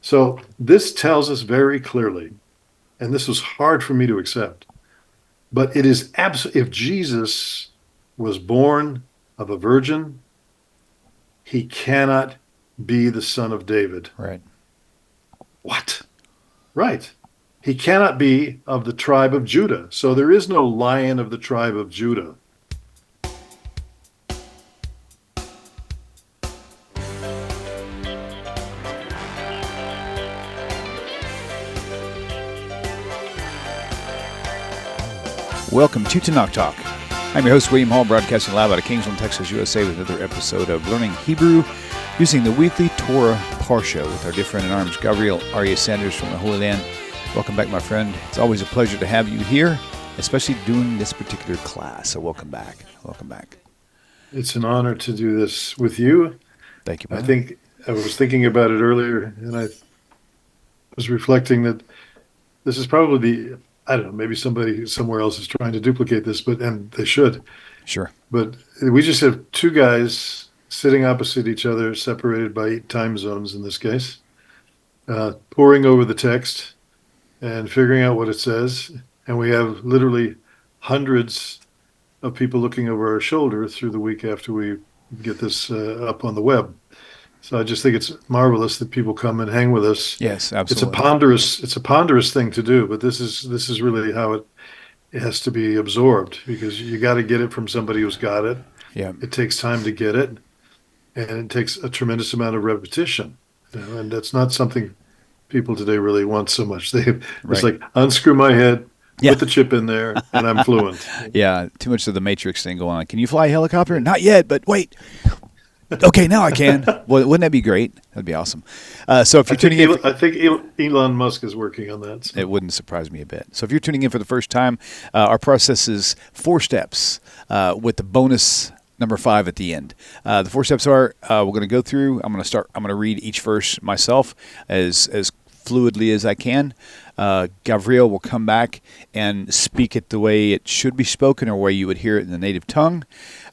So this tells us very clearly, and this was hard for me to accept, but it is if Jesus was born of a virgin, he cannot be the son of David. Right. What? Right. He cannot be of the tribe of Judah. So there is no Lion of the tribe of Judah. Welcome to TaNaCh Talk. I'm your host, William Hall, broadcasting live out of Kingsland, Texas, USA, with another episode of Learning Hebrew using the weekly Torah Parsha with our dear friend in arms, Gavriel Arya Sanders from the Holy Land. Welcome back, my friend. It's always a pleasure to have you here, especially doing this particular class. So welcome back. Welcome back. It's an honor to do this with you. Thank you, I brother. think I was thinking about it earlier, and I was reflecting that this is probably I don't know, maybe somebody somewhere else is trying to duplicate this, and they should. Sure. But we just have two guys sitting opposite each other, separated by 8 time zones in this case, poring over the text and figuring out what it says. And we have literally hundreds of people looking over our shoulder through the week after we get this up on the web. So I just think it's marvelous that people come and hang with us. Yes, It's a absolutely. ponderous thing to do, but this is really how it has to be absorbed, because you got to get it from somebody who's got it. Yeah. It takes time to get it, and it takes a tremendous amount of repetition. And that's not something people today really want so much. It's Right. like, unscrew my head, Yeah. put the chip in there, and I'm fluent. Yeah, too much of the Matrix thing going on. Can you fly a helicopter? Not yet, but wait. Okay, now I can. Well, wouldn't that be great? That'd be awesome. So if you're tuning in, I think Elon Musk is working on that. So. it wouldn't surprise me a bit. So if you're tuning in for the first time, our process is 4 steps with the bonus number 5 at the end. The 4 steps are we're going to go through. I'm going to read each verse myself as fluidly as I can. Gavriel will come back and speak it the way it should be spoken, or way you would hear it in the native tongue,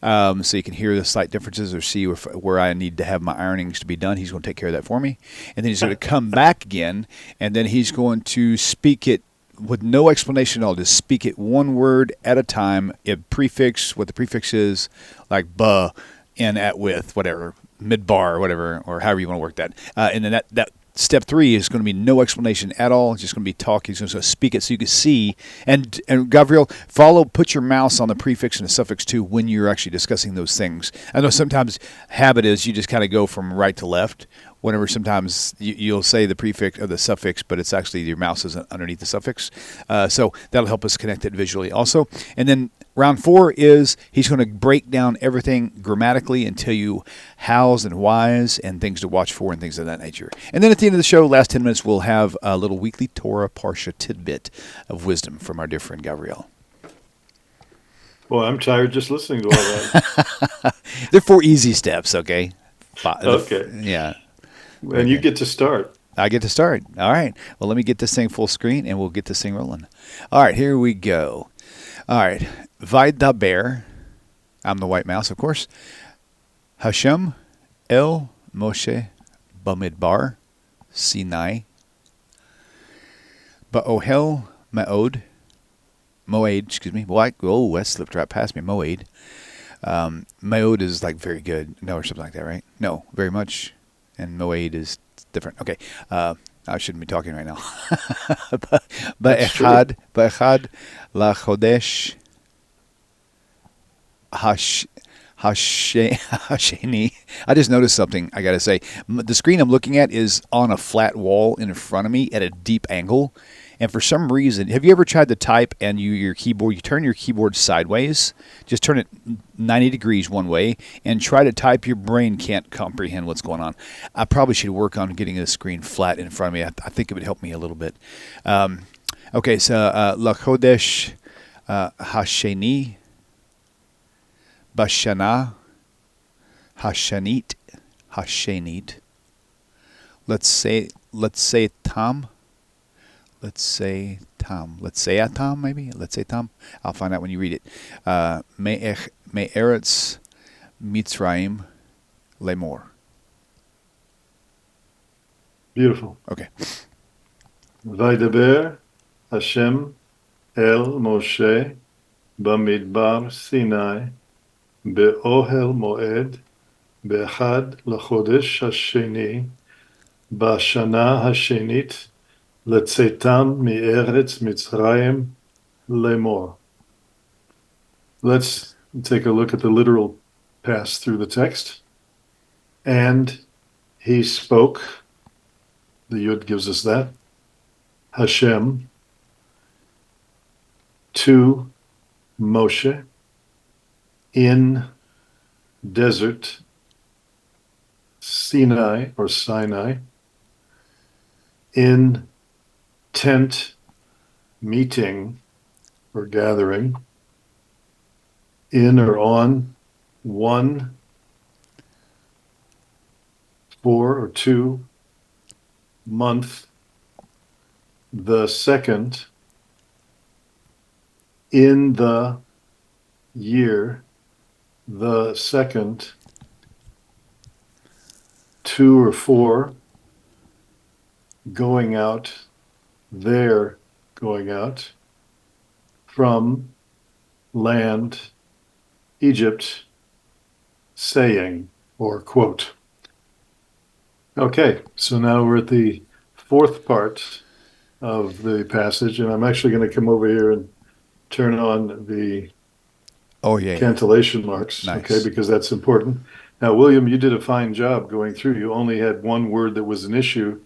so you can hear the slight differences or see where I need to have my ironings to be done. He's going to take care of that for me. And then he's going to come back again, and then he's going to speak it with no explanation at all. Just speak it one word at a time. It prefix, what the prefix is, like ba, in, at, with, whatever, midbar, whatever, or however you want to work that. And then that step 3 is going to be no explanation at all. It's just going to be talk. He's going to speak it so you can see. And Gavriel, put your mouse on the prefix and the suffix too when you're actually discussing those things. I know sometimes habit is you just kind of go from right to left. Whenever sometimes you'll say the prefix or the suffix, but it's actually your mouse is underneath the suffix. So that'll help us connect it visually also. And then round 4 is he's going to break down everything grammatically and tell you hows and whys and things to watch for and things of that nature. And then at the end of the show, last 10 minutes, we'll have a little weekly Torah Parsha tidbit of wisdom from our dear friend Gavriel. Boy, I'm tired just listening to all that. They're 4 easy steps, okay? Okay. Yeah. And you get to start. I get to start. All right. Well, let me get this thing full screen, and we'll get this thing rolling. All right, here we go. All right. Vaydaber. I'm the white mouse, of course. Hashem el Moshe Bamidbar Sinai Ba'ohel Moed. Oh, that slipped right past me. Moed. Moed is like very good. No, or something like that, right? No, very much. And Moed is different. Okay. I shouldn't be talking right now. Ba'echad lachodesh hasheni. I just noticed something, I got to say. The screen I'm looking at is on a flat wall in front of me at a deep angle. And for some reason, have you ever tried to type and you turn your keyboard sideways, just turn it 90 degrees one way, and try to type, your brain can't comprehend what's going on. I probably should work on getting the screen flat in front of me. I think it would help me a little bit. Okay, so Lachodesh Hasheni Bashana Hashanit. Let's say Tam. Let's say Atam, maybe. Let's say Tam. I'll find out when you read it. Me'eretz Mitzrayim Lemor. Beautiful. Okay. Vaidaber Hashem El Moshe Bamidbar Sinai Be'ohel Moed Be'echad L'chodesh Hasheni Bashana Hashenit Letzetam Mi'eretz Mitzrayim Lemor. Let's take a look at the literal pass through the text. And he spoke, the Yud gives us that, Hashem, to Moshe in desert Sinai or Sinai, in tent meeting or gathering, in or on one, 4 or 2 month, the second, in the year, the second, 2 or 4, going out, there going out, from land, Egypt, saying, or quote. Okay, so now we're at the fourth part of the passage, and I'm actually going to come over here and turn on the Oh, yeah. cantillation marks, Nice. okay, because that's important. Now, William, you did a fine job going through. You only had one word that was an issue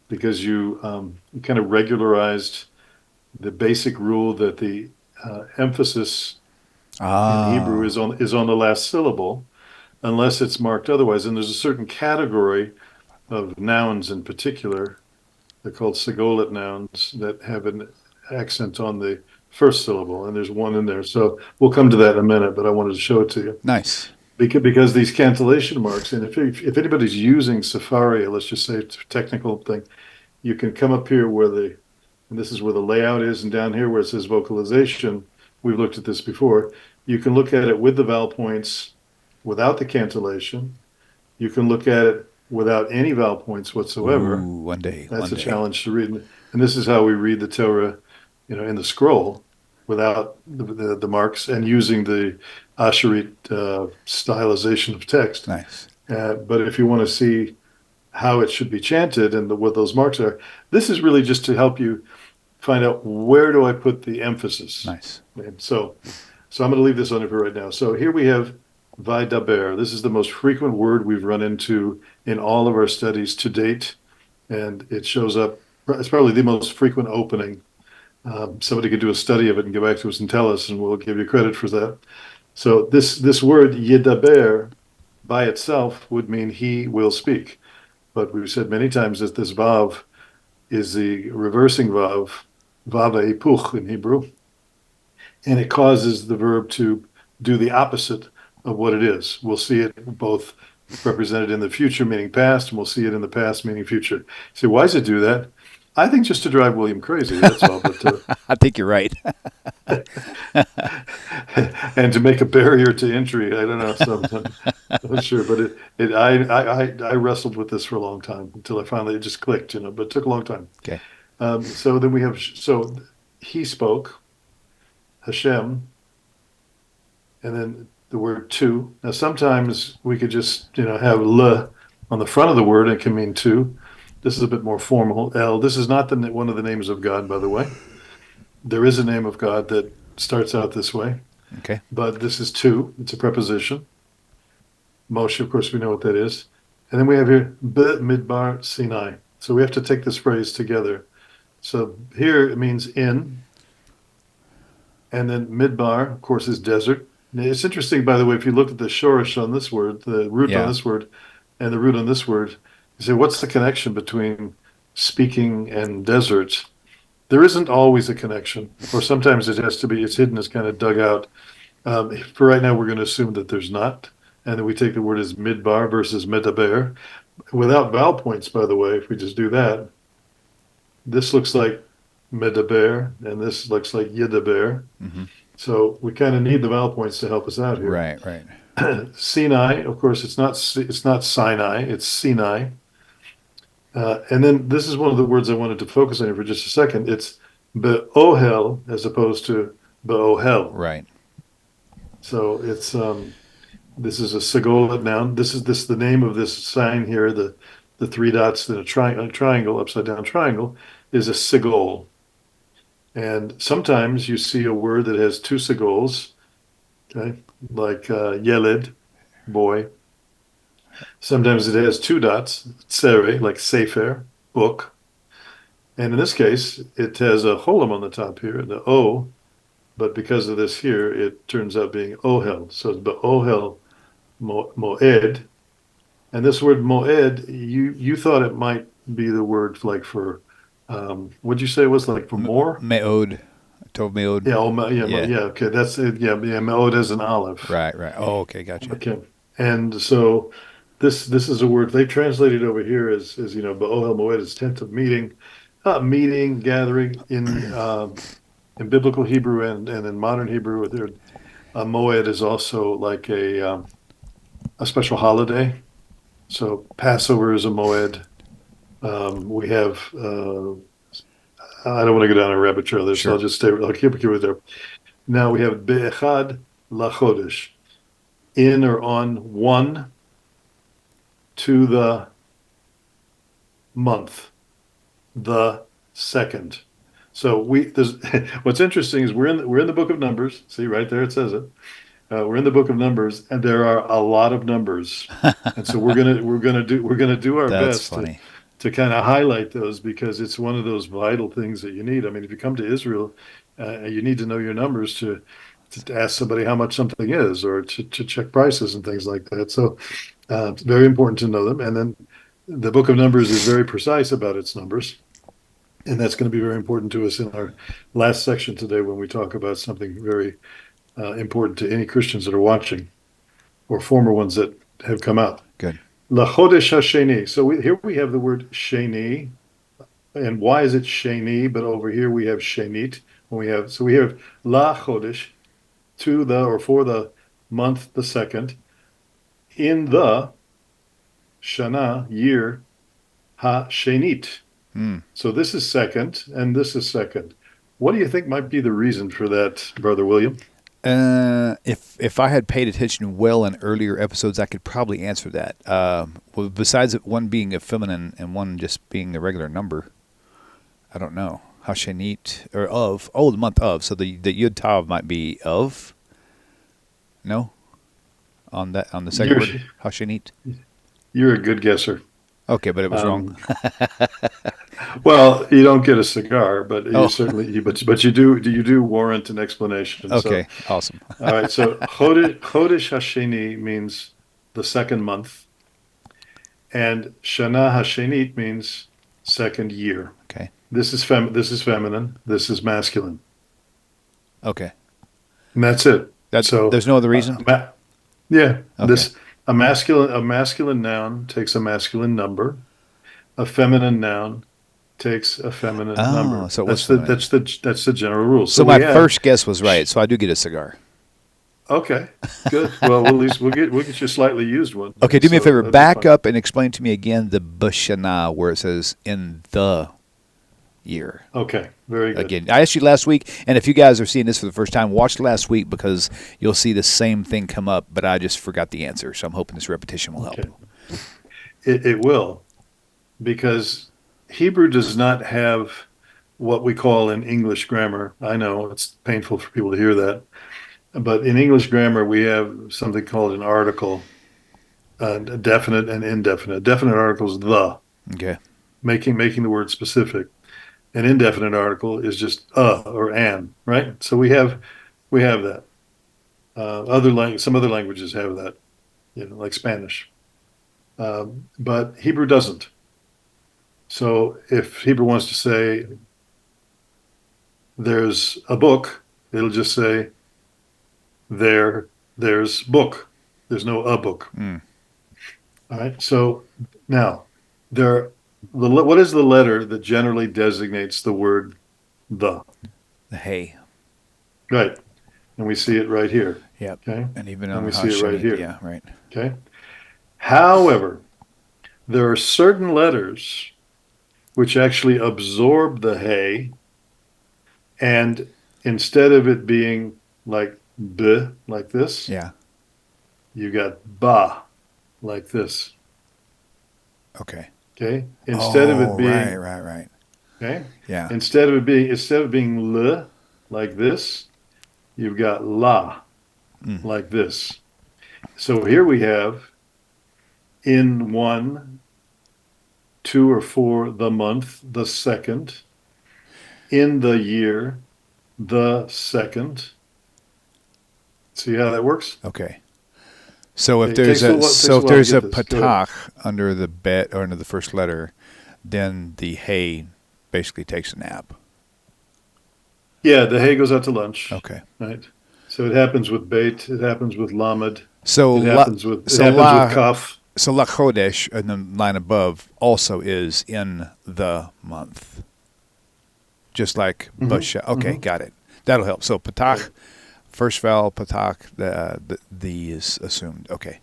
because you kind of regularized the basic rule that the emphasis in Hebrew is on the last syllable, unless it's marked otherwise. And there's a certain category of nouns in particular, they're called segolet nouns, that have an accent on the first syllable, and there's one in there. So we'll come to that in a minute, but I wanted to show it to you. Nice. Because these cantillation marks, and if anybody's using Safari, let's just say it's a technical thing, you can come up here and this is where the layout is, and down here where it says vocalization, we've looked at this before. You can look at it with the vowel points without the cantillation. You can look at it without any vowel points whatsoever. Ooh, one day. That's a challenge to read. And this is how we read the Torah, in the scroll without the marks and using the Asherit stylization of text. Nice. But if you want to see how it should be chanted and what those marks are, this is really just to help you find out where do I put the emphasis. Nice. And so I'm going to leave this on for right now. So here we have Vaidaber. This is the most frequent word we've run into in all of our studies to date, and it shows up. It's probably the most frequent opening. Somebody could do a study of it and get back to us and tell us, and we'll give you credit for that. So this word Yedaber by itself would mean he will speak, but we've said many times that this vav is the reversing vav, vav epuch in Hebrew, and it causes the verb to do the opposite of what it is. We'll see it both represented in the future, meaning past, and we'll see it in the past, meaning future. So why does it do that? I think just to drive William crazy, that's all. But I think you're right. and to make a barrier to entry, I don't know. I'm not sure, but I wrestled with this for a long time until I finally it just clicked, but it took a long time. Okay. So then we have he spoke, Hashem, and then the word to. Now sometimes we could just have le on the front of the word and it can mean to. This is a bit more formal. El. This is not one of the names of God, by the way. There is a name of God that starts out this way. Okay. But this is to. It's a preposition. Moshe, of course, we know what that is. And then we have here Bamidbar Sinai. So we have to take this phrase together. So here it means in. And then Midbar, of course, is desert. It's interesting, by the way, if you look at the shorish on this word, the root on this word, and the root on this word, you say, what's the connection between speaking and desert? There isn't always a connection, or sometimes it has to be, it's hidden, it's kind of dug out. For right now, we're going to assume that there's not, and then we take the word as midbar versus medaber. Without vowel points, by the way, if we just do that, this looks like medaber, and this looks like yedaber. Mm-hmm. So we kind of need the vowel points to help us out here. Right. Sinai, of course, it's not Sinai, it's Sinai. And then this is one of the words I wanted to focus on here for just a second. It's be'ohel as opposed to be'ohel. Right. So it's this is a Segolite noun. This the name of this sign here. The three dots in a triangle, upside down triangle, is a Segol. And sometimes you see a word that has two Segols, okay, like Yeled, boy. Sometimes it has two dots, Tsere, like Sefer, book. And in this case, it has a holum on the top here, the O, but because of this here, it turns out being Ohel. So it's Ohel Moed. And this word Moed, you thought it might be the word like for, what'd you say it was like for more? Me'od. Tov me'od. Yeah, Yeah. yeah, okay, that's it. Yeah, yeah, Moed as an olive. Right. Right. Oh, okay. Gotcha. Okay. And so this is a word they translated over here as Bo'ohel Moed is tent of meeting, meeting, gathering in biblical Hebrew and in modern Hebrew. There, Moed is also like a special holiday. So Passover is a Moed. We have I don't want to go down a rabbit trail there, so I'll Sure. just stay. I'll keep it there. Now we have Be'echad Lachodesh, in or on one to the month, the second. So there's what's interesting is we're in the book of Numbers. See right there, it says it. We're in the book of Numbers, and there are a lot of numbers, and so we're gonna do our That's best to funny. to kind of highlight those because it's one of those vital things that you need. I mean, if you come to Israel, you need to know your numbers to ask somebody how much something is, or to check prices and things like that. So it's very important to know them. And then the book of Numbers is very precise about its numbers. And that's going to be very important to us in our last section today when we talk about something very important to any Christians that are watching or former ones that have come out. Good. Lachodesh Hasheni. So here we have the word Sheni. And why is it Sheni? But over here we have Shenit. We have La Chodesh, to the or for the month, the second, in the Shana, year, Ha Shenit. Hmm. So this is second, and this is second. What do you think might be the reason for that, Brother William? If I had paid attention well in earlier episodes, I could probably answer that. Well, besides one being a feminine and one just being a regular number, I don't know. Hashanit or of? Oh, the month of. So the Yud Tav might be of. No, on the second You're word Hashanit. you're a good guesser. Okay, but it was wrong. Um, well, you don't get a cigar, but you Oh, certainly but you do warrant an explanation. So okay, awesome. all right, so Chodesh Hasheni means the second month, and Shana Hashenit means second year. Okay, This is feminine. This is masculine, okay. and that's it. That So, there's no other reason. yeah, Okay. a masculine noun takes a masculine number. A feminine noun takes a feminine Oh, number. so it was That's the feminine. that's the that's the general rule. So So my we have first guess was right. So I do get a cigar. okay, good. Well, at least we'll get you a slightly used one. Okay, do me a So favor. that'd be Back fine. up and explain to me again the Bashana where it says in the year. Okay, very good. Again, I asked you last week, and if you guys are seeing this for the first time, watch last week because you'll see the same thing come up, but I just forgot the answer. So I'm hoping this repetition will help. Okay, it will because Hebrew does not have what we call in English grammar. I know it's painful for people to hear that, but in English grammar we have something called an article, a definite and indefinite. Definite articles the Okay. making the word specific. An indefinite article is just or an, right? So we have that. Some other languages have that, like Spanish, but Hebrew doesn't. So if Hebrew wants to say there's a book, it'll just say there's book. There's no a book. Mm, All right. So now there, what is the letter that generally designates the word the? the hay. Right. And we see it right here. Yep. Okay. And even And on we see it right Hashanit. here. Yeah, right. Okay. However, there are certain letters. which actually absorb the hay. And instead of it being like B, like this, Yeah. you got ba, like this. Okay. Okay. Instead of it Oh, right, being, right, right. okay. Yeah. Instead of being L, like this, you've got La, Mm. like this. So here we have in one, two, or four, the month, the second, in the year, the second. See how that works? Okay. So if Okay, it there's takes a a while, takes so a if while to there's get a this. Go ahead. patach under the bet or under the first letter, then the hay basically takes a nap. Yeah, the hay goes out to lunch, Okay. right? So it happens with bait, it happens with lamed, So it la happens with it so happens with la kaf. so la chodesh in the line above also is in the month, just like Hmm. basha. Okay, Hmm. got it. That'll help. So Right. patach, first vowel patach, the is assumed. Okay.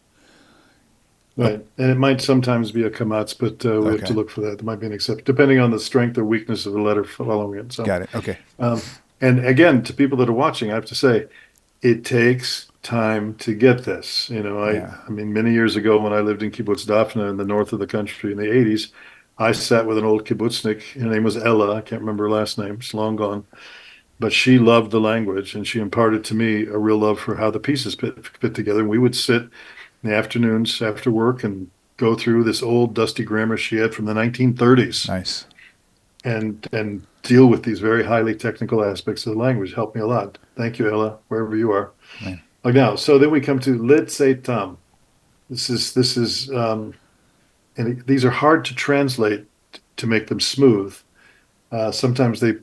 Oh, Right. And it might sometimes be a kamatz, but we have to okay. look for that. There might be an exception, depending on the strength or weakness of the letter following it. So, Got it. Okay. and again, to people that are watching, I have to say, it takes time to get this. Yeah. I mean, many years ago when I lived in Kibbutz Dafna in the north of the country in the 80s, I sat with an old kibbutznik. Her name was Ella. I can't remember her last name. It's long gone. But she loved the language and she imparted to me a real love for how the pieces fit together. And we would sit in the afternoons after work and go through this old dusty grammar she had from the 1930s Nice. and deal with these very highly technical aspects of the language. Helped me a lot. Thank you, Ella, wherever you are. Man. Now, so then we come to Tam. This is and these are hard to translate to make them smooth. Sometimes they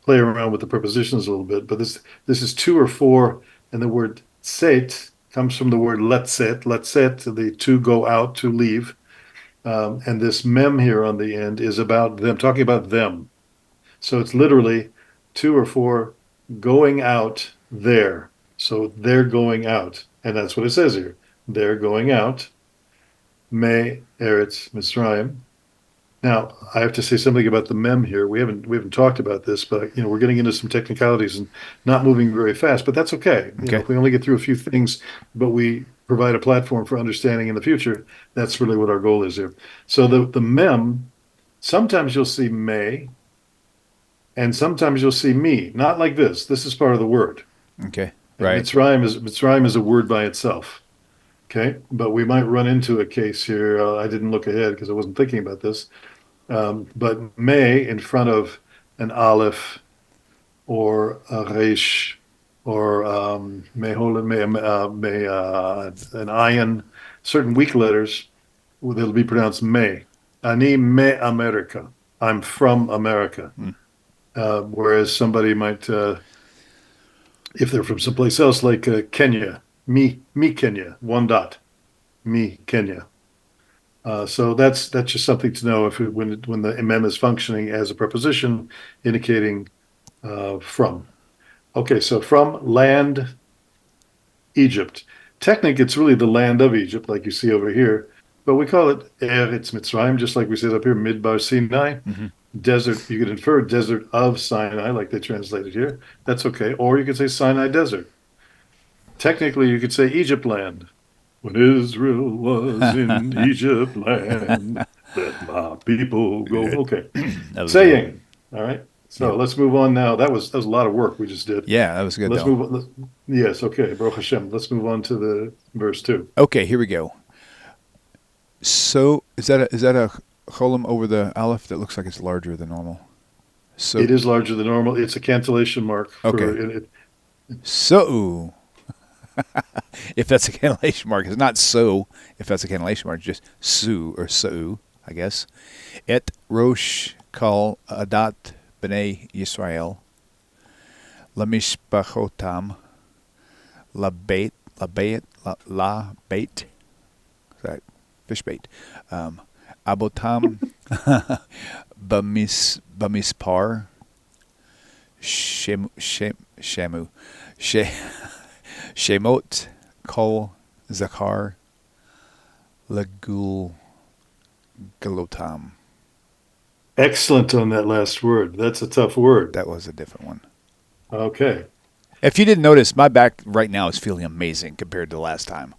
play around with the prepositions a little bit, but this is two or four, and the word set comes from the word letset, the to go out, to leave. And this mem here on the end is about them, talking about them. So it's literally two or four going out there. So they're going out. And that's what it says here. They're going out. Me Eretz Mitzrayim. Now, I have to say something about the mem here. We haven't talked about this, but we're getting into some technicalities and not moving very fast, but that's okay. Okay. If we only get through a few things, but we provide a platform for understanding in the future, that's really what our goal is here. So the mem, sometimes you'll see may, and sometimes you'll see me. Not like this. This is part of the word. Okay. And Right. Mitzrayim is a word by itself. Okay, but we might run into a case here. I didn't look ahead because I wasn't thinking about this. But may in front of an aleph or a resh or an ayin, certain weak letters, they'll be pronounced may. Ani me America. I'm from America. Mm. Whereas somebody might, if they're from someplace else, like Kenya, me Kenya, one dot, me Kenya. So that's just something to know when the mem is functioning as a preposition indicating from. Okay, so from land Egypt. Technically, it's really the land of Egypt, like you see over here, but we call it Eretz Mitzrayim, just like we said up here, Midbar Sinai, Hmm. desert. You could infer desert of Sinai, like they translated here. That's okay. Or you could say Sinai Desert. Technically, you could say Egypt land. When Israel was in Egypt land, let my people go. Okay. That was good. Saying. All right. So Yep. let's move on now. That was a lot of work we just did. Yeah, that was good Let's though. move on. Yes, okay. Baruch Hashem. Let's move on to the verse two. Okay, here we go. So is that a cholim over the aleph that looks like it's larger than normal? So It is larger than normal. It's a cantillation mark for okay. it. So if that's a cannellation mark, it's not so. If that's a cannellation mark, it's just su or so, I guess. Et rosh kal adat b'nei Yisrael lamishpachotam la bait. Is that fish bait? Abotam bamispar shamu shemot kol zakar legul galotam. Excellent on that last word. That's a tough word. That was a different one. Okay. If you didn't notice, my back right now is feeling amazing compared to last time.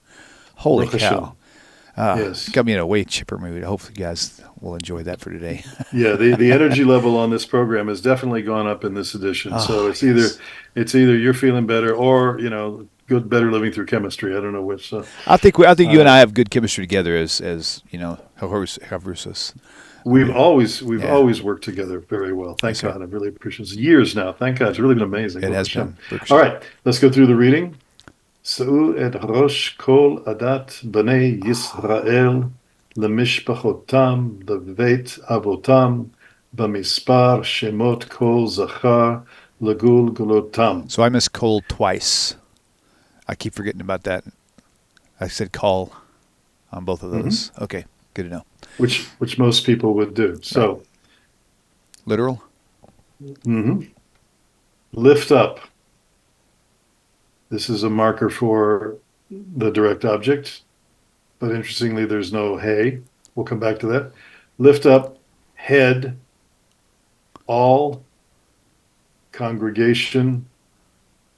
Holy Baruch cow. Hashem. Yes. Got me in a way chipper mood. Hopefully, you guys will enjoy that for today. Yeah, the energy level on this program has definitely gone up in this edition. So Oh, it's either yes. it's either you're feeling better or, good better living through chemistry. I don't know which. So I think you and uh, I have good chemistry together as Havrusus. I we've mean, always we've yeah. always worked together very well. Yes, Thank sir. God. I really appreciate it. It's years now. Thank God. It's really been amazing. It Baruch has Hashem. been. All Berkshire. right, let's go through the reading. Sa'u et rosh kol adat b'nei Yisrael lemishpachotam levet avotam b'mispar shemot kol zachar legul gulotam. So I missed Cole twice. I keep forgetting about that. I said call on both of Mhm. those. Okay, good to know. Which most people would do. Right. So, Literal? mhm. Lift up. This is a marker for the direct object, but interestingly, there's no hey. We'll come back to that. Lift up, head, all congregation,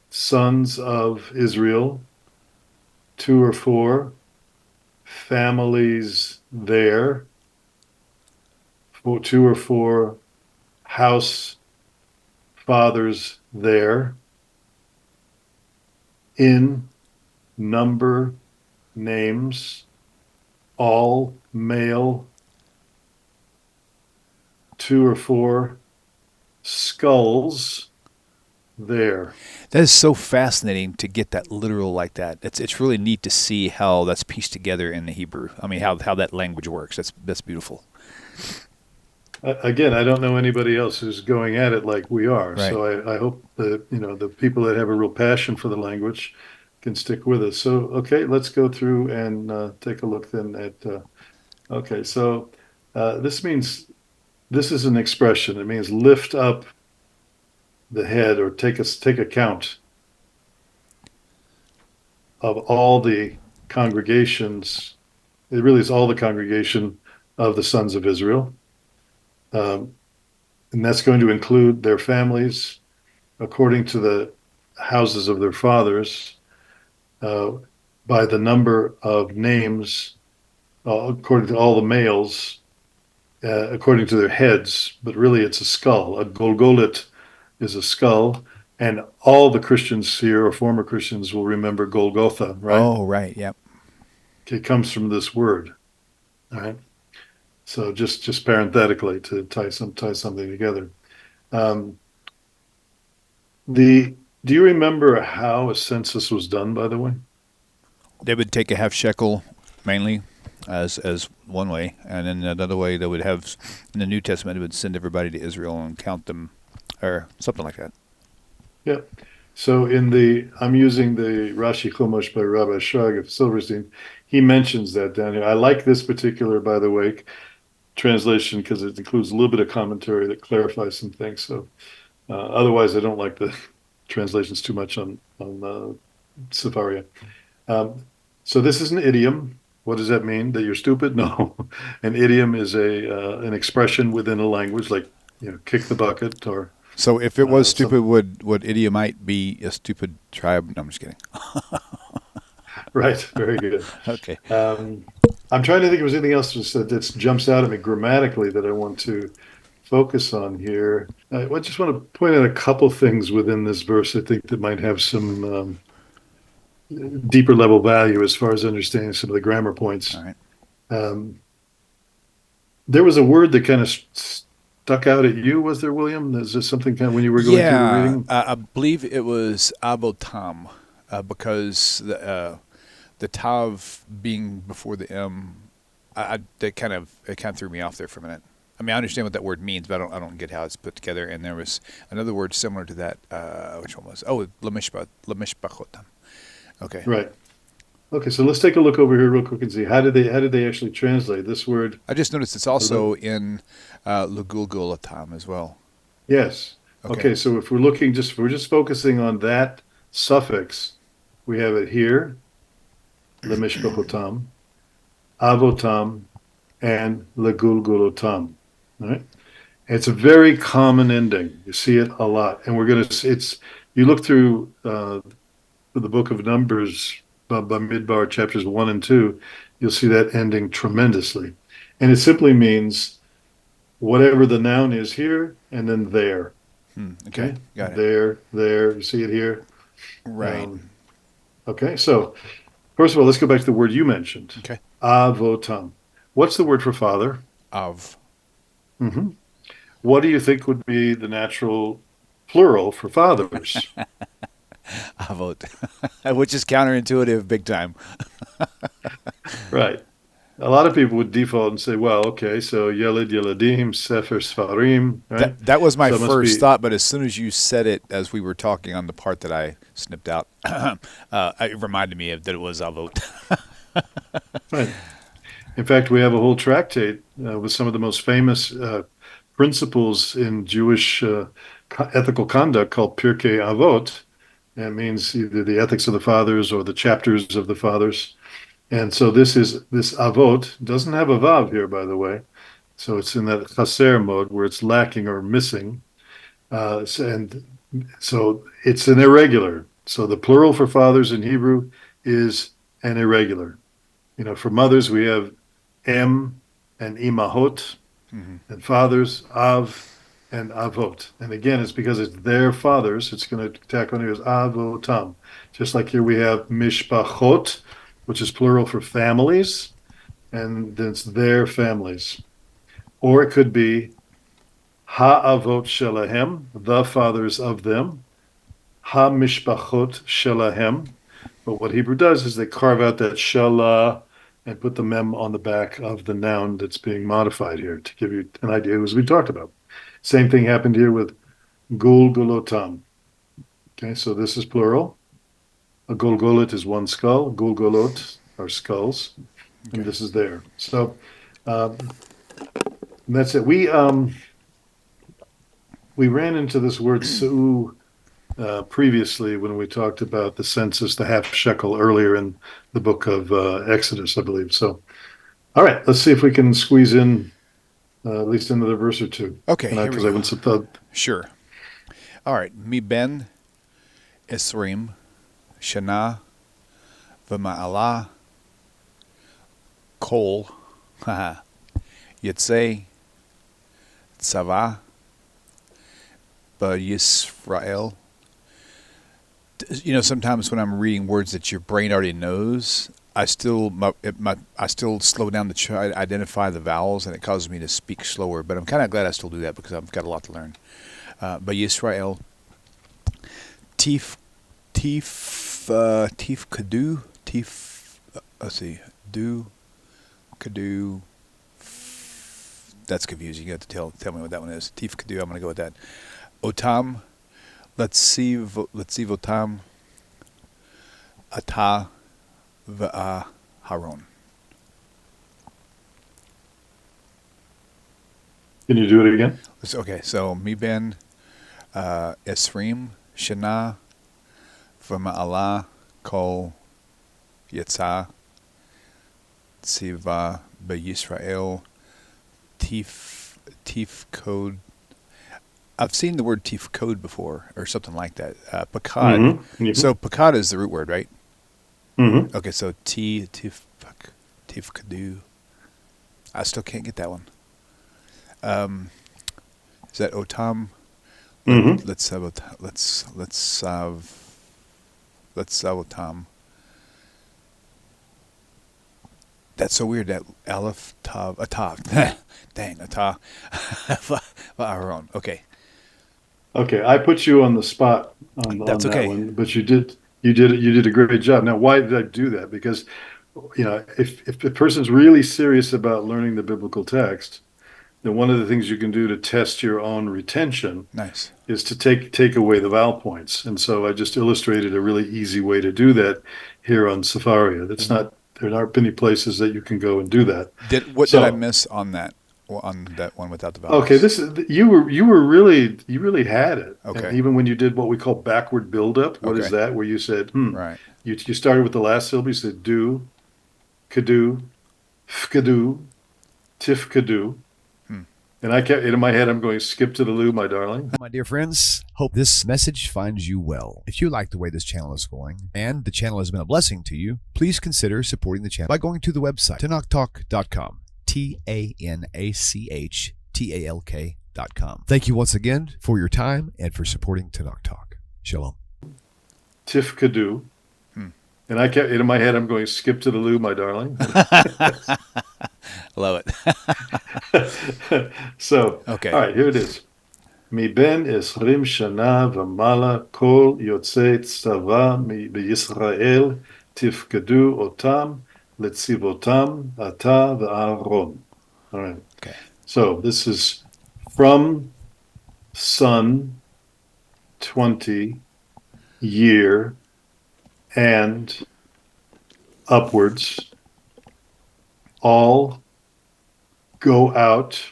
sons of Israel, two or four, families there, two or four house fathers there, in number names, all male, two or four skulls there. That is so fascinating to get that literal like that. It's really neat to see how that's pieced together in the Hebrew. I mean, how that language works. That's beautiful. Again, I don't know anybody else who's going at it like we are. Right. So I hope that, the people that have a real passion for the language can stick with us. So, okay, let's go through and take a look then okay, so this is an expression. It means lift up the head or take account of all the congregations. It really is all the congregation of the sons of Israel. Um, and that's going to include their families according to the houses of their fathers, uh, by the number of names, according to all the males, according to their heads, but really it's a skull. A Golgolet is a skull, and all the Christians here or former Christians will remember Golgotha, right? Oh, right. Yep. It comes from this word, all right? So just parenthetically to tie something together. Um, the Do you remember how a census was done, by the way? They would take a half shekel mainly as one way, and then another way they would have in the New Testament. It would send everybody to Israel and count them, or something like that. Yeah. So I'm using the Rashi Chumash by Rabbi Shrag of Silverstein. He mentions that down here. I like this particular, by the way, translation because it includes a little bit of commentary that clarifies some things. So otherwise, I don't like the translations too much on Sepharia. Um, so this is an idiom. What does that mean? That you're stupid? No, an idiom is a an expression within a language, like kick the bucket or So if it was some. stupid, would Idiomite be a stupid tribe? No, I'm just kidding. Right, very good. Okay. Um, I'm trying to think if there's anything else that jumps out at me grammatically that I want to focus on here. I just want to point out a couple things within this verse I think that might have some deeper level value as far as understanding some of the grammar All points. right. Um, there was a word that kind of stuck out at you, was there, William? Is this something kind of when you were going through the Yeah, reading? I believe it was abotam, because the tav being before the m, that kind of threw me off there for a minute. I mean, I understand what that word means, but I don't get how it's put together. And there was another word similar to that. Which one was? Oh, lemishpachotam. Okay. Right. Okay, so let's take a look over here real quick and see how did they actually translate this word? I just noticed it's also in Lugulgulatam as well. Yes. Okay. Okay, so if we're just focusing on that suffix, we have it here, lemishpachotam, avotam, and legulgulotam. All right. It's a very common ending. You see it a lot, and we're gonna. It's you look through the book of Numbers, Bamidbar chapters 1 and 2. You'll see that ending tremendously, and it simply means whatever the noun is here, and then there. Okay, Okay, got it. there, there. You see it here. Right. Um, okay, so first of all, let's go back to the word you mentioned, Okay. avotam. What's the word for father? Of. Hmm. What do you think would be the natural plural for fathers? Avot. Which is counterintuitive big time. Right. A lot of people would default and say, well, okay, so Yeled Yeledim, Sefer Sfarim, right? That was my So it must first be, thought, but as soon as you said it, as we were talking on the part that I snipped out, it reminded me of that it was Avot. right. In fact, we have a whole tractate with some of the most famous principles in Jewish ethical conduct called Pirkei Avot. And it means either the ethics of the fathers or the chapters of the fathers. And so this Avot doesn't have a Vav here, by the way. So it's in that chaser mode where it's lacking or missing. And so it's an irregular. So the plural for fathers in Hebrew is an irregular. For mothers, we have em and imahot, Hmm. and fathers, av and avot. And again, it's because it's their fathers. It's going to tack on here as avotam. Just like here we have mishpachot, which is plural for families, and then it's their families. Or it could be ha'avot shelahem, the fathers of them, ha-mishpachot shelahem. But what Hebrew does is they carve out that shelah and put the mem on the back of the noun that's being modified here to give you an idea, as we talked about. Same thing happened here with gulgulotam. Okay, so this is plural. A gulgulit is one skull. Gulgulot are skulls, and Okay. this is there. So that's it. We ran into this word su'u previously when we talked about the census, the half shekel earlier in the book of Exodus, I believe. So, all right, let's see if we can squeeze in at least another verse or two. Okay, And here we because I go. went some thought, Sure. All right. Mi ben Esrim Shana V'ma'ala Kol Yitzei Tzava Yisrael. Sometimes when I'm reading words that your brain already knows, I still slow down to try to identify the vowels, and it causes me to speak slower. But I'm kind of glad I still do that because I've got a lot to learn. But Yisrael, Tif, Tif Kadu, Tif. Let's see, Do, Kadu. That's confusing. You have to tell me what that one is. Tif Kadu. I'm going to go with that. Otam. Let's see Votam Ata Haron. can you do it again? Okay, so Mi Ben Esrim Shana V'ma'ala Kol Yetza Tziva B'Yisrael Tif Code. I've seen the word tif code before, or something like that. Pakad. Mm-hmm. So pakad is the root word, right? Mm-hmm. Okay, so tif kadu. I still can't get that one. Is that otam? Mm-hmm. Let's have otam. That's so weird. That Aleph Tav Atav. Dang, Atah. Aaron. Okay. Okay, I put you on the spot on That's that okay. one, but you did a great job. Now, why did I do that? Because if a person's really serious about learning the biblical text, then one of the things you can do to test your own retention Nice. is to take away the vowel points. And so I just illustrated a really easy way to do that here on Safaria. That's not There aren't many places that you can go and do that. What did I So miss on that? On that one without the okay, vowels? this is you really had it. And Okay. even when you did what we call backward buildup, what is Okay. that? Where you said, Right. you started with the last syllable, you said do, kadu, fkadu, tifkadu, Hmm. And I kept in my head, I'm going, skip to the loo, my darling. My dear friends, hope this message finds you well. If you like the way this channel is going and the channel has been a blessing to you, please consider supporting the channel by going to the website, TaNaChTalk.com, TaNaChTalk.com. Thank you once again for your time and for supporting TaNaCh Talk. Shalom. Tifkadu. And I kept in my head, I'm going, skip to the loo, my darling. Love it. So, Okay. all right, here it is. מבין 20 שנה ומעלה כל יוצאי צבא בישראל תפקדו אותם לצבאותם אתה ואהרון. All right. Okay. So this is from son 20 year and upwards, all go out,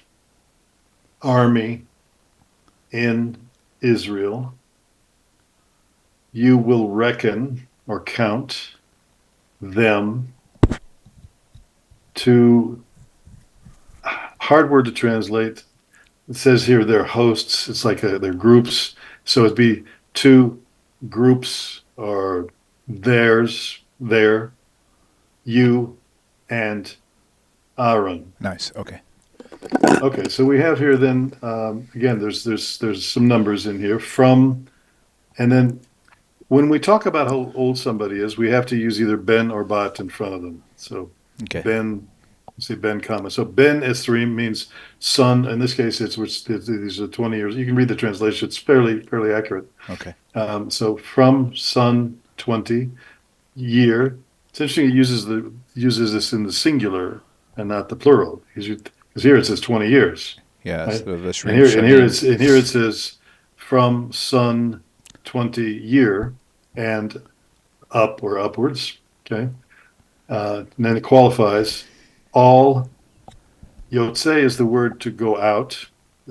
army in Israel. You will reckon or count them to, hard word to translate. It says here they're hosts. It's like they're groups. So it'd be two groups or theirs, their, you, and Aaron. Nice. Okay. Okay, so we have here then again. There's some numbers in here from, and then when we talk about how old somebody is, we have to use either ben or bat in front of them. So Okay. ben, say ben comma. So ben esrim means son. In this case, these are 20 years. You can read the translation; it's fairly accurate. Okay. So from son 20 year. It's interesting. It uses this in the singular and not the plural. Because here it says 20 years. Yeah. Right? So let's And read here it says from son 20 year and up or upwards. Okay. And then it qualifies all. Yotze is the word to go out.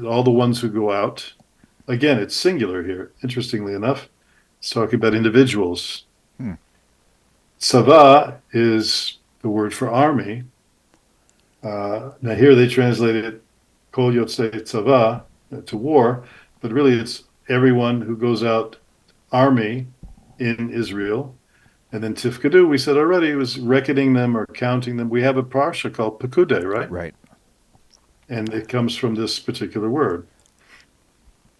All the ones who go out. Again, it's singular here. Interestingly enough, it's talking about individuals. Tzava is the word for army. Now here they translate it kol yotzei tzava, to war, but really it's everyone who goes out, army in Israel. And then tifkadu, we said already, was reckoning them or counting them. We have a parsha called Pekude, right? Right. And it comes from this particular word.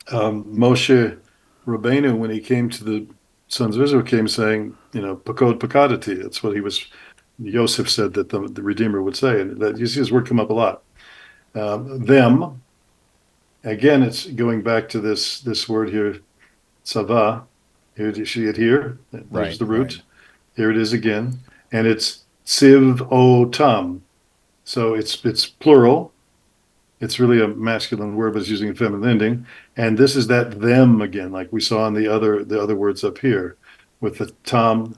Moshe Rabbeinu, when he came to the sons of Israel, came saying, Pakod Pakadati. That's what Yosef said that the Redeemer would say. And that you see his word come up a lot. Them, again, it's going back to this word here, tzava. Here, do you see it here? There's Right, the root. right. Here it is again. And it's tziv o tam. So it's plural. It's really a masculine word, but it's using a feminine ending. And this is that them again, like we saw in the other words up here, with the tom.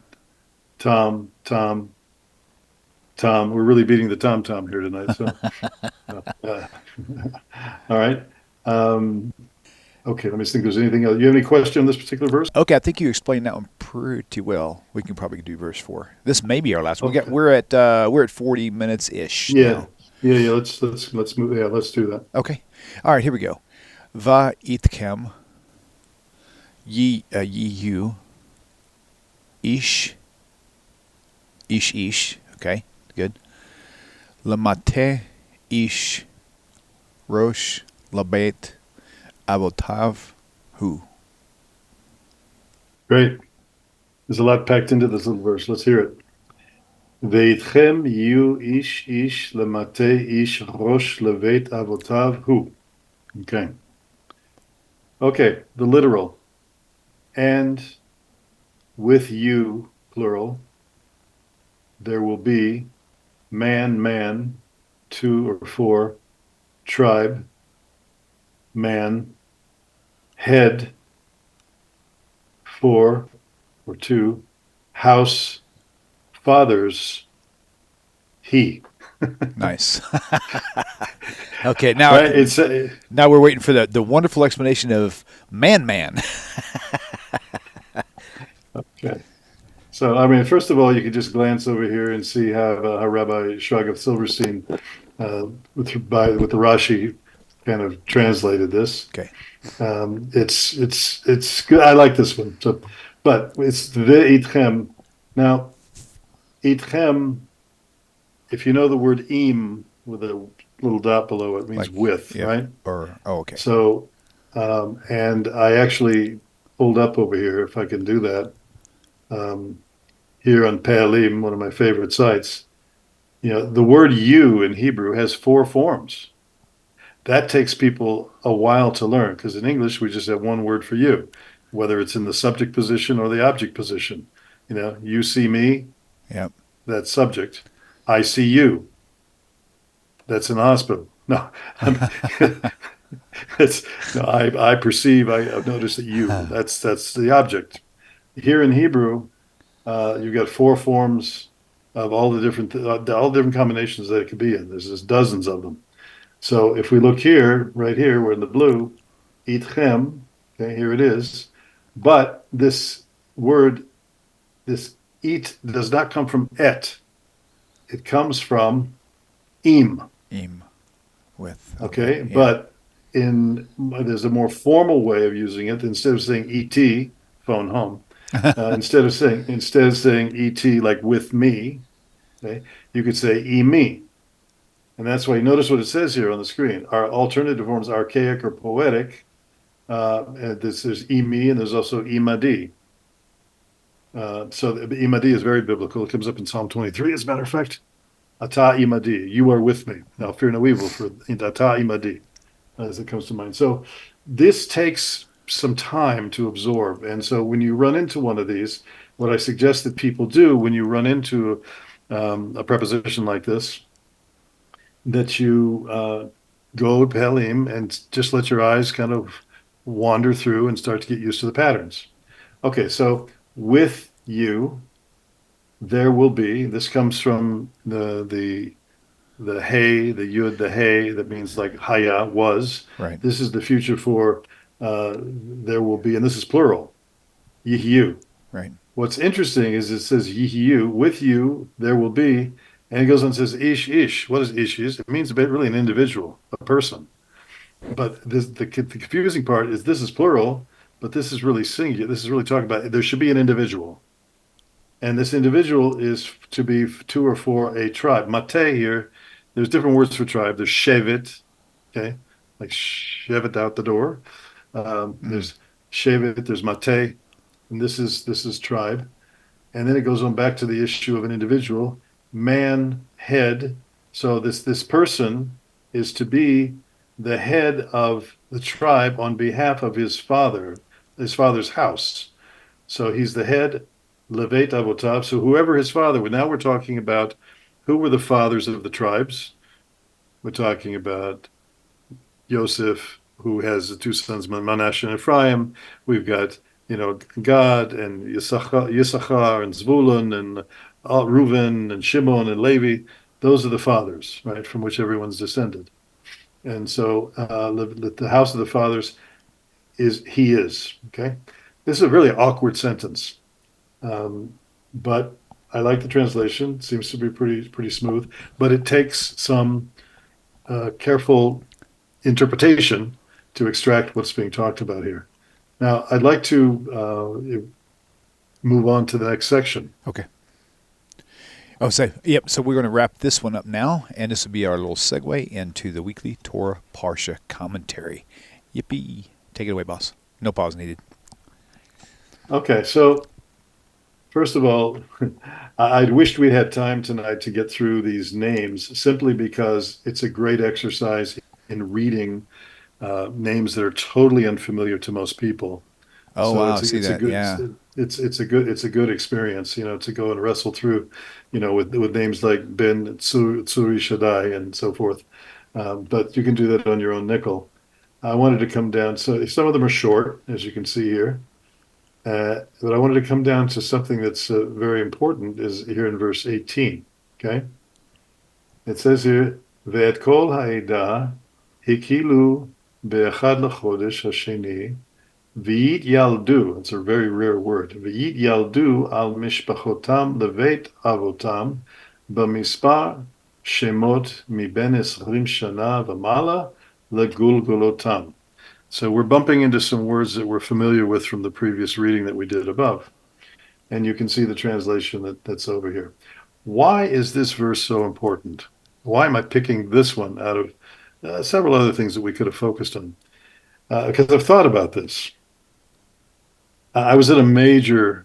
We're really beating the tom here tonight. So, all right. Okay, let me think. There's anything else? You have any question on this particular verse? Okay. I think you explained that one pretty well. We can probably do verse 4. This may be our last one. Okay. We're at 40 minutes ish. Yeah. Let's move. Yeah, let's do that. Okay. All right. Here we go. Va itkem you ish. Okay. Good. Lamate ish rosh labet avotav hu. Great. There's a lot packed into this little verse. Let's hear it. Veitchem yu ish lemate ish rosh levet avotav hu. Okay, the literal. And with you, plural, there will be man, 2 or 4, tribe, man, head, 4 or 2, house, fathers, he. Nice. Okay, now Right? It's now we're waiting for the wonderful explanation of man. okay. So, I mean, first of all, you could just glance over here and see how Rabbi Shraga Silverstein, with the Rashi, kind of translated this. Okay. It's good. I like this one. So, but it's ve'itchem. Now, itchem, if you know the word im with a little dot below it, means Like, with, yeah. right? Okay. So, and I actually pulled up over here, if I can do that, here on Pe'alim, one of my favorite sites. The word you in Hebrew has four forms. That takes people a while to learn because in English, we just have one word for you, whether it's in the subject position or the object position. You see me, Yep. that's subject. I see you, that's in the hospital. No, it's no. I perceive. I've noticed that that's the object. Here in Hebrew, you've got four forms of all the different combinations that it could be in. There's just dozens of them. So if we look here, right here, we're in the blue, itchem, okay, here it is. But this word, this it does not come from et. It comes from im, Im with. okay? Yeah. But there's a more formal way of using it. Instead of saying et, phone home, instead of saying et like with me, okay, you could say me. And that's why you notice what it says here on the screen. Our alternative forms, archaic or poetic. And there's imi and there's also imadi. So the imadi is very biblical. It comes up in Psalm 23, as a matter of fact. Ata imadi, you are with me. Now fear no evil for ata imadi, as it comes to mind. So this takes some time to absorb. And so when you run into one of these, what I suggest that people do when you run into a preposition like this, that you go Pelim and just let your eyes kind of wander through and start to get used to the patterns. Okay, so with you, there will be. This comes from the hey, the yud, the hey, that means like haya was. Right. This is the future for there will be, and this is plural, yihiyu. Right. What's interesting is it says yihiyu, with you there will be, and it goes on and says ish ish. What does ish is? It means really an individual, a person. But the confusing part is this is plural, but this is really singular. This is really talking about there should be an individual. And this individual is to be to or for a tribe. Mate here, there's different words for tribe. There's shevet, okay, like shevet out the door. There's shevet, there's mate, and this is tribe. And then it goes on back to the issue of an individual, man, head. So this person is to be the head of the tribe on behalf of his father's house. So he's the head, levet avotav. So whoever his father, now we're talking about who were the fathers of the tribes. We're talking about Yosef, who has the two sons, Manasseh and Ephraim. We've got, Gad and Yissachar and Zvulun and Reuven and Shimon and Levi. Those are the fathers, right, from which everyone's descended. And so the house of the fathers he is, okay? This is a really awkward sentence, but I like the translation. It seems to be pretty smooth, but it takes some careful interpretation to extract what's being talked about here. Now, I'd like to move on to the next section. Okay. Oh, so we're going to wrap this one up now, and this will be our little segue into the weekly Torah Parsha commentary. Yippee. Take it away, boss. No pause needed. Okay, so first of all, I'd wished we'd had time tonight to get through these names simply because it's a great exercise in reading names that are totally unfamiliar to most people. Oh, So wow. it's See it's a that? good Yeah. it's a good experience, to go and wrestle through, with names like Ben Tsuri Shaddai and so forth. But you can do that on your own nickel. I wanted to come down. So some of them are short, as you can see here. But I wanted to come down to something that's very important is here in verse 18. Okay. It says here, Ve'et kol ha'edah hikilu be'echad l'chodesh hasheni v'yit yaldu. It's a very rare word. V'yit yaldu al mishpachotam levet avotam b'mispar shemot miben 20 shana v'mala legulgulotam. So we're bumping into some words that we're familiar with from the previous reading that we did above. And you can see the translation that's over here. Why is this verse so important? Why am I picking this one out of several other things that we could have focused on? Because I've thought about this. I was at a major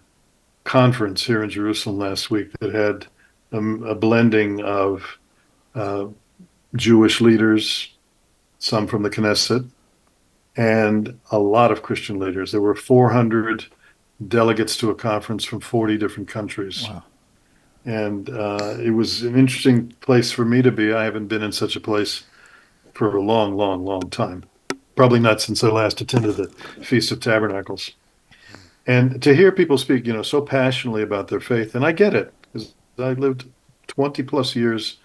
conference here in Jerusalem last week that had a blending of uh, Jewish leaders, some from the Knesset, and a lot of Christian leaders. There were 400 delegates to a conference from 40 different countries. Wow. And it was an interesting place for me to be. I haven't been in such a place for a long, long, long time. Probably not since I last attended the Feast of Tabernacles. And to hear people speak, so passionately about their faith, and I get it, because I lived 20 plus years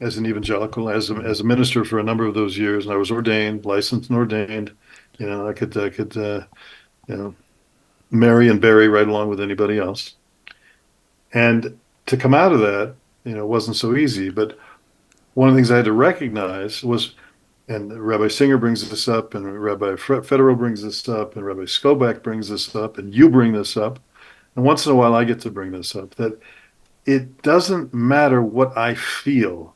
as an evangelical, as a minister for a number of those years, and I was ordained, licensed and ordained. I could marry and bury right along with anybody else. And to come out of that, wasn't so easy. But one of the things I had to recognize was, and Rabbi Singer brings this up, and Rabbi Federal brings this up, and Rabbi Skobach brings this up, and you bring this up. And once in a while, I get to bring this up, that it doesn't matter what I feel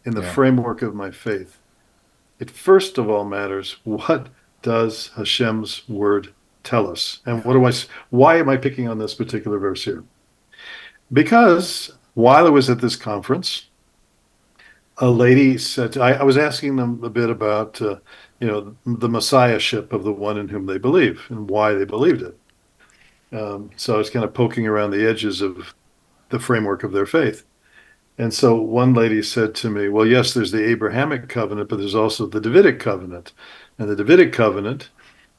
in the framework of my faith. It first of all matters, what does Hashem's word tell us? And why am I picking on this particular verse here? Because while I was at this conference, a lady said, I was asking them a bit about, the messiahship of the one in whom they believe and why they believed it. So I was kind of poking around the edges of the framework of their faith. And so one lady said to me, well, yes, there's the Abrahamic covenant, but there's also the Davidic covenant. And the Davidic covenant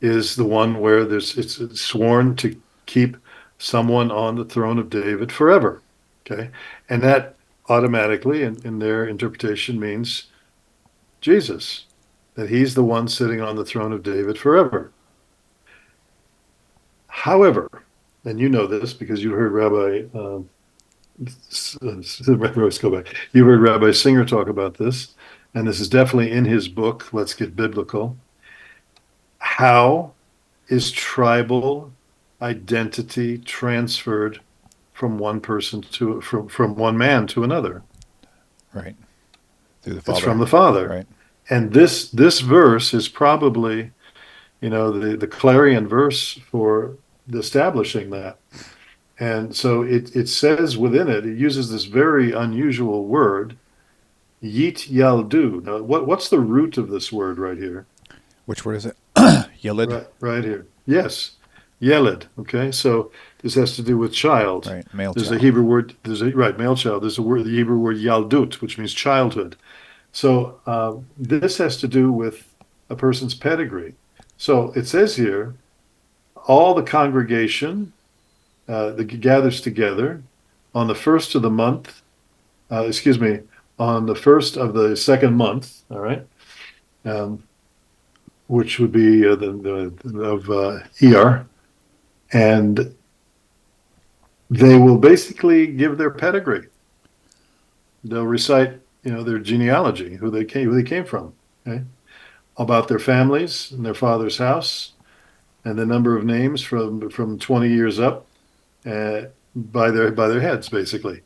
is the one where it's sworn to keep someone on the throne of David forever. Okay. And that automatically, in their interpretation, means Jesus, that he's the one sitting on the throne of David forever. However, and you know this because you heard let's go back. You heard Rabbi Singer talk about this, and this is definitely in his book, Let's Get Biblical. How is tribal identity transferred from one person from one man to another? Right. Through the Father. It's from the Father. Right. And this verse is probably, the clarion verse for establishing that. And so it says within it uses this very unusual word, yit yaldu. Now, what's the root of this word right here? Which word is it? Yelid? Right here. Yes. Yelid. Okay. So this has to do with child. Right. Male There's child. a Hebrew word. Male child. There's the Hebrew word yaldut, which means childhood. So this has to do with a person's pedigree. So it says here, all the congregation that gathers together on the first of the month, on the first of the second month, all right, which would be of ER, and they will basically give their pedigree. They'll recite, their genealogy, who they came from, okay, about their families and their father's house, and the number of names from 20 years up. By their heads, basically.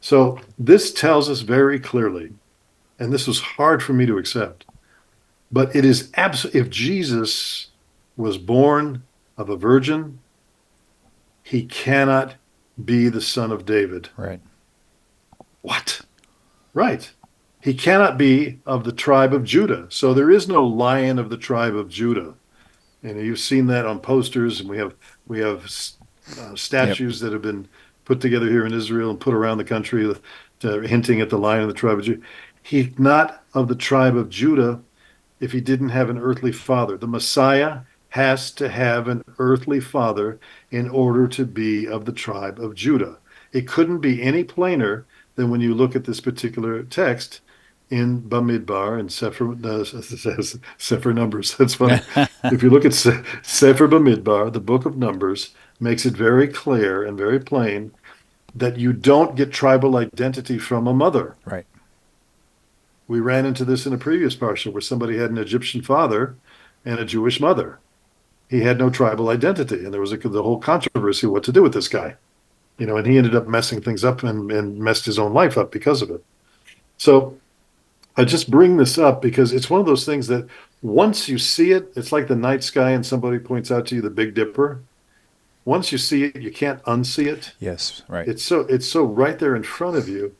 So this tells us very clearly, and this was hard for me to accept, but it is if Jesus was born of a virgin, he cannot be the son of David. Right. What? Right. He cannot be of the tribe of Judah. So there is no Lion of the tribe of Judah. And you've seen that on posters, and we have statues that have been put together here in Israel and put around the country, hinting at the Lion of the tribe of Judah. He's not of the tribe of Judah if he didn't have an earthly father. The Messiah has to have an earthly father in order to be of the tribe of Judah. It couldn't be any plainer than when you look at this particular text in Bamidbar and Sefer Numbers. That's funny. If you look at Sefer Bamidbar, the book of Numbers, makes it very clear and very plain that you don't get tribal identity from a mother. Right. We ran into this in a previous parsha where somebody had an Egyptian father and a Jewish mother. He had no tribal identity, and there was the whole controversy what to do with this guy. And he ended up messing things up and messed his own life up because of it. So I just bring this up because it's one of those things that once you see it, it's like the night sky and somebody points out to you the Big Dipper. Once you see it, you can't unsee it. Yes, right. It's so right there in front of you,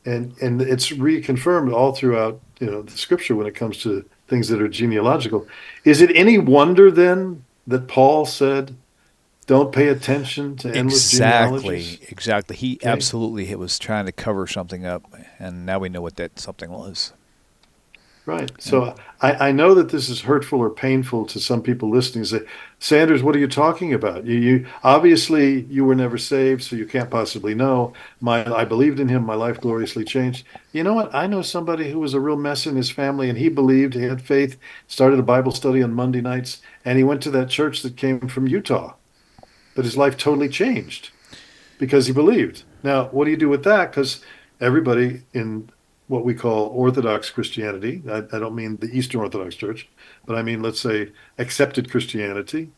and it's reconfirmed all throughout the scripture when it comes to things that are genealogical. Is it any wonder then that Paul said, "Don't pay attention to endless genealogies"? Exactly. He Okay. absolutely was trying to cover something up, and now we know what that something was. Right. So I know that this is hurtful or painful to some people listening. Say, Sanders, what are you talking about? You obviously you were never saved, so you can't possibly know. I believed in him. My life gloriously changed. You know what? I know somebody who was a real mess in his family, and he believed, he had faith, started a Bible study on Monday nights, and he went to that church that came from Utah. But his life totally changed because he believed. Now, what do you do with that? Because everybody in what we call Orthodox Christianity, I don't mean the Eastern Orthodox Church, but I mean, let's say, accepted Christianity,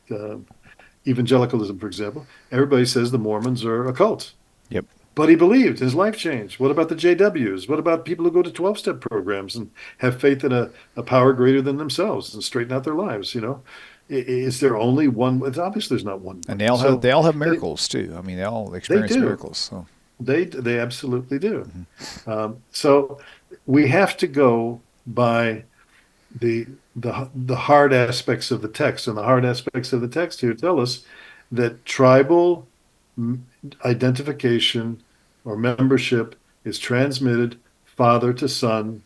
evangelicalism, for example, everybody says the Mormons are a cult. Yep. But he believed, his life changed. What about the JWs? What about people who go to 12-step programs and have faith in a power greater than themselves and straighten out their lives? Is there only one? It's obvious there's not one. And they all have miracles too. I mean, they all They experience do. miracles. So. They absolutely do. So we have to go by the hard aspects of the text, and the hard aspects of the text here tell us that tribal identification or membership is transmitted father to son.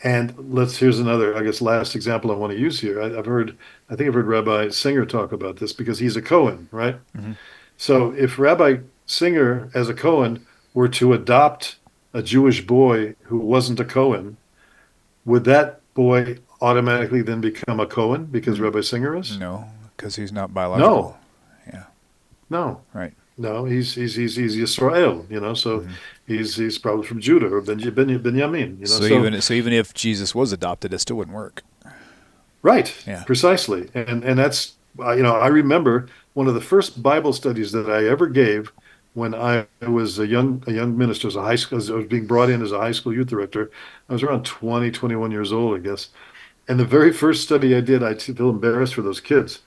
And here's another, I guess, last example I want to use here. I think I've heard Rabbi Singer talk about this because he's a Cohen, right? Mm-hmm. So if Rabbi Singer, as a Cohen, were to adopt a Jewish boy who wasn't a Cohen, would that boy automatically then become a Cohen because Rabbi Singer is? No, because he's not biological. No, Yeah. no, Right. no. He's Yisrael, so he's probably from Judah or Benjamin, So even if Jesus was adopted, it still wouldn't work. Right, Yeah. precisely, and that's I remember one of the first Bible studies that I ever gave when I was a young minister, as I was being brought in as a high school youth director. I was around 20, 21 years old, I guess. And the very first study I did, I feel embarrassed for those kids,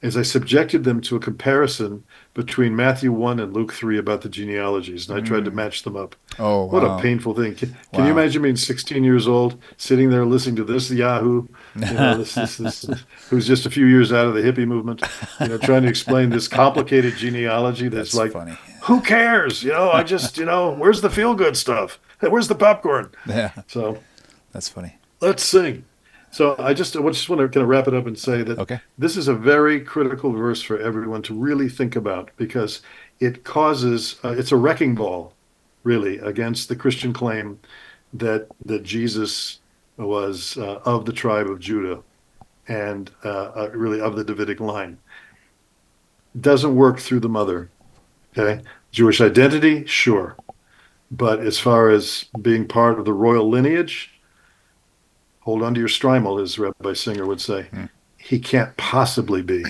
is I subjected them to a comparison between Matthew 1 and Luke 3 about the genealogies, and I tried to match them up. Oh, What a wow. painful thing. Can Wow. you imagine being 16 years old, sitting there listening to this Yahoo, this who's just a few years out of the hippie movement, trying to explain this complicated genealogy that's That's like, funny. who cares? I just, where's the feel-good stuff? Where's the popcorn? Yeah, So that's funny. let's sing. So I just want to kind of wrap it up and say that Okay. this is a very critical verse for everyone to really think about because it causes, it's a wrecking ball, really, against the Christian claim that Jesus was of the tribe of Judah and really of the Davidic line. Doesn't work through the mother. Okay. Jewish identity, sure. But as far as being part of the royal lineage, hold on to your strimel, as Rabbi Singer would say. He can't possibly be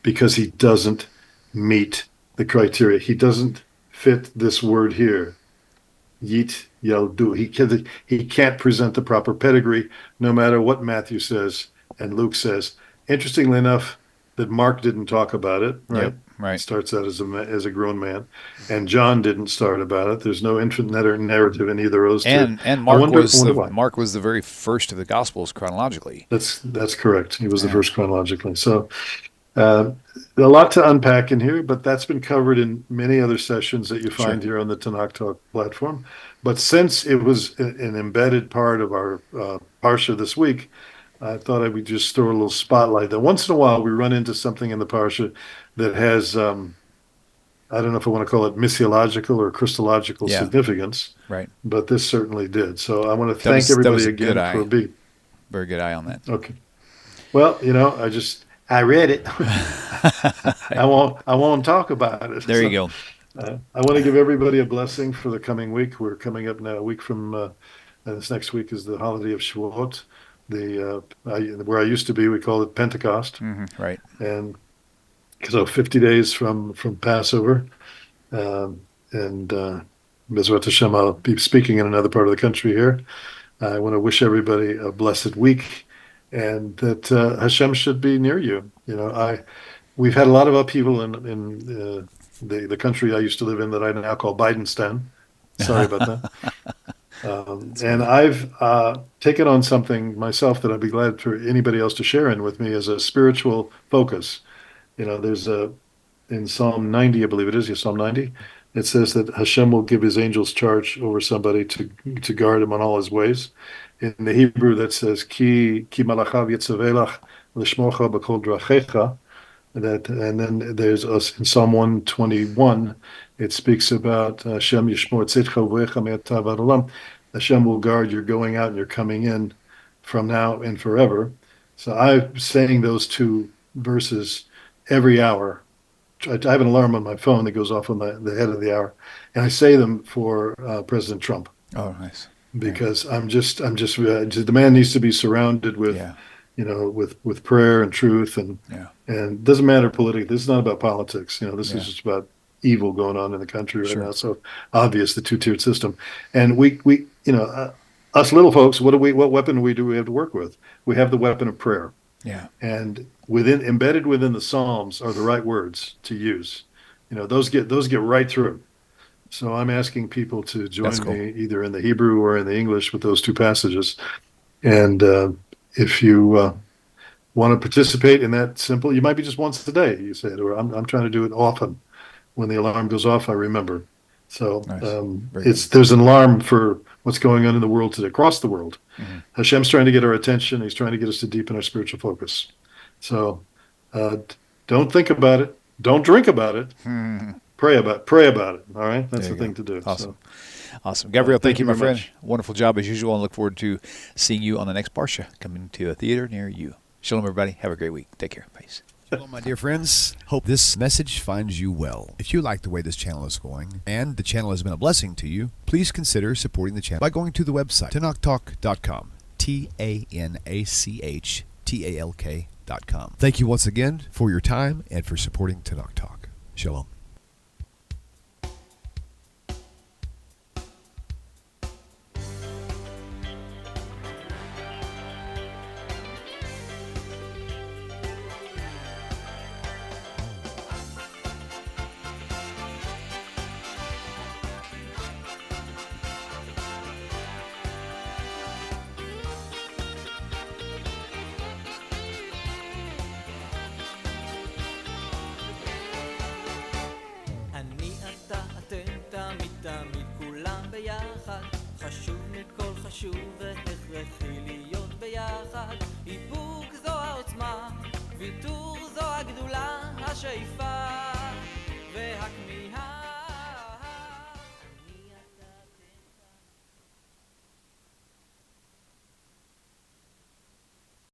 because he doesn't meet the criteria. He doesn't fit this word here. Yit Yaldu. He can't present the proper pedigree, no matter what Matthew says and Luke says. Interestingly enough, that Mark didn't talk about it, right? Yep, right. He starts out as a grown man, and John didn't start about it. There's no infant narrative in either of those two. And Mark why. Mark was the very first of the Gospels chronologically. That's correct. He was the first chronologically. So a lot to unpack in here, but that's been covered in many other sessions that you find here on the TaNaCh Talk platform. But since it was an embedded part of our Parsha this week, I thought I would just throw a little spotlight. That once in a while we run into something in the Parsha that has, I don't know if I want to call it missiological or Christological significance, Right. but this certainly did. So I want to thank everybody again for being. Very good eye on that. Okay. Well, I read it. I won't talk about it. There you go. I want to give everybody a blessing for the coming week. We're coming up now a week from This next week is the holiday of Shavuot. Where I used to be, we call it Pentecost. Right. And so 50 days from Passover. And Bezrat Hashem, I'll be speaking in another part of the country here. I want to wish everybody a blessed week, and that Hashem should be near you. We've had a lot of upheaval in the country I used to live in that I now call Bidenstan. Sorry about that. And I've taken on something myself that I'd be glad for anybody else to share in with me as a spiritual focus. There's in Psalm 90, I believe it is, Psalm 90, it says that Hashem will give his angels charge over somebody to guard him on all his ways. In the Hebrew, that says, Ki malachav yitzavelach lishmocha b'kol drachecha. And then there's us in Psalm 121, it speaks about Hashem yishmor tzidcha uvecha me'ata v'ad olam. Hashem will guard your going out and your coming in from now and forever. So I'm saying those two verses every hour. I have an alarm on my phone that goes off on the head of the hour, and I say them for President Trump. Oh, nice. Because I'm just the man needs to be surrounded with, with prayer and truth, and it doesn't matter politically. This is not about politics. This is just about evil going on in the country right now. So obvious, the two-tiered system, and we us little folks, what weapon do we have to work with? We have the weapon of prayer. Yeah. And embedded within the Psalms are the right words to use. Those get right through. So I'm asking people to join me either in the Hebrew or in the English with those two passages. And if you want to participate in that simple, you might be just once a day, you said, or I'm trying to do it often. When the alarm goes off, I remember. So there's an alarm for what's going on in the world today, across the world. Mm-hmm. Hashem's trying to get our attention. He's trying to get us to deepen our spiritual focus. So don't think about it. Don't drink about it. Mm-hmm. Pray about it. All right? That's the thing to do. Awesome. Awesome. Gavriel, thank you, my friend. Much. Wonderful job as usual, and look forward to seeing you on the next Parsha coming to a theater near you. Shalom, everybody. Have a great week. Take care. Peace. Hello, my dear friends. Hope this message finds you well. If you like the way this channel is going, and the channel has been a blessing to you, please consider supporting the channel by going to the website, TaNaChTalk.com, TaNaChTalk.com. Thank you once again for your time and for supporting TaNaCh Talk. Shalom. תמיד כולם ביחד, חשוב מכל חשוב והכרחי להיות ביחד. איפוק זו העוצמה, ויתור זו הגדולה, השאיפה